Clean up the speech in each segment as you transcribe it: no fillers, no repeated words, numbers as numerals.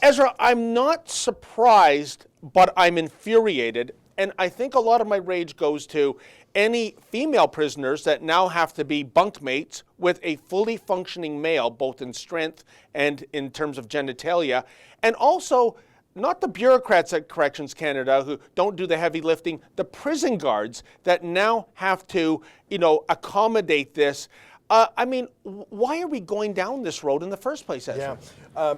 Ezra, I'm not surprised, but I'm infuriated. And I think a lot of my rage goes to any female prisoners that now have to be bunkmates with a fully functioning male, both in strength and in terms of genitalia. And also, not the bureaucrats at Corrections Canada who don't do the heavy lifting, the prison guards that now have to, accommodate this. I mean, why are we going down this road in the first place, Ezra? Yeah.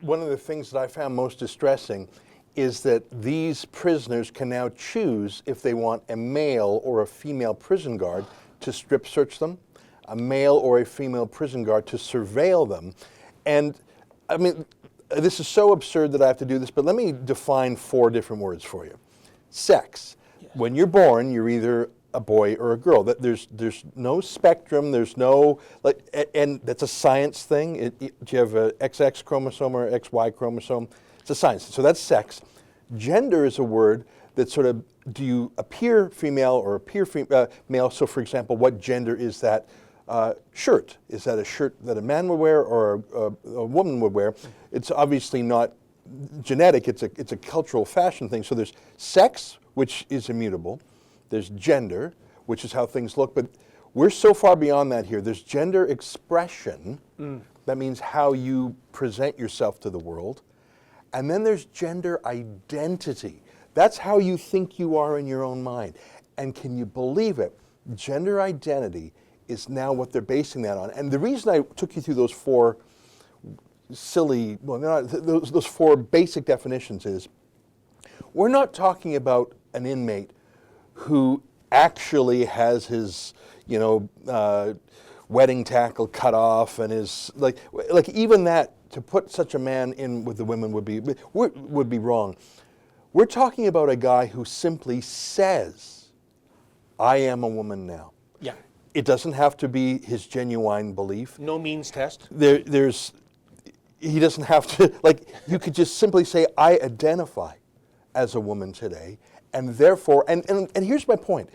One of the things that I found most distressing is that these prisoners can now choose if they want a male or a female prison guard to strip search them, a male or a female prison guard to surveil them. And I mean, this is so absurd that I have to do this, but let me define 4 different words for you. Sex. Yeah. When you're born, you're either a boy or a girl. There's no spectrum, there's no, and that's a science thing. Do you have an XX chromosome or XY chromosome? It's a science. So that's sex. Gender is a word that sort of, do you appear female or appear male? So for example, what gender is that shirt? Is that a shirt that a man would wear or a woman would wear? It's obviously not genetic, it's a cultural fashion thing. So there's sex, which is immutable. There's gender, which is how things look, but we're so far beyond that here. There's gender expression, that means how you present yourself to the world. And then there's gender identity. That's how you think you are in your own mind. And can you believe it? Gender identity is now what they're basing that on. And the reason I took you through those 4 silly, well, not, those 4 basic definitions is, we're not talking about an inmate who actually has his, wedding tackle cut off and is like even that, to put such a man in with the women would be wrong. We're talking about a guy who simply says, I am a woman now. Yeah. It doesn't have to be his genuine belief. No means test. He doesn't have to, you could just simply say, I identify as a woman today, and therefore, and here's my point,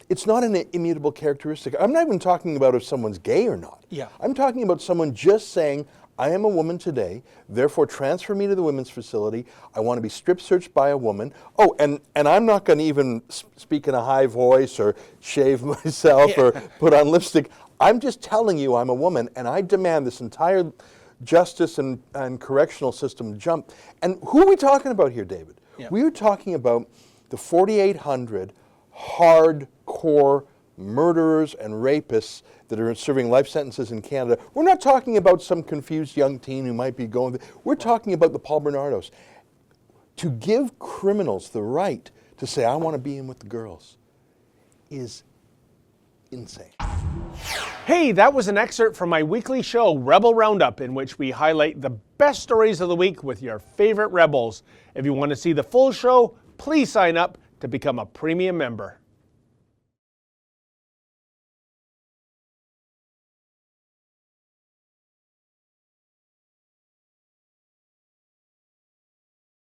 it's not an immutable characteristic. I'm not even talking about if someone's gay or not. Yeah. I'm talking about someone just saying, I am a woman today, therefore transfer me to the women's facility. I want to be strip searched by a woman. Oh, and I'm not going to even speak in a high voice or shave myself or put on lipstick. I'm just telling you I'm a woman, and I demand this entire justice and correctional system jump. And who are we talking about here, David? Yeah. We are talking about the 4,800 hardcore murderers and rapists that are serving life sentences in Canada. We're not talking about some confused young teen who might be going. We're talking about the Paul Bernardos. To give criminals the right to say, I want to be in with the girls, is insane. Hey, that was an excerpt from my weekly show, Rebel Roundup, in which we highlight the best stories of the week with your favorite rebels. If you want to see the full show, please sign up to become a premium member.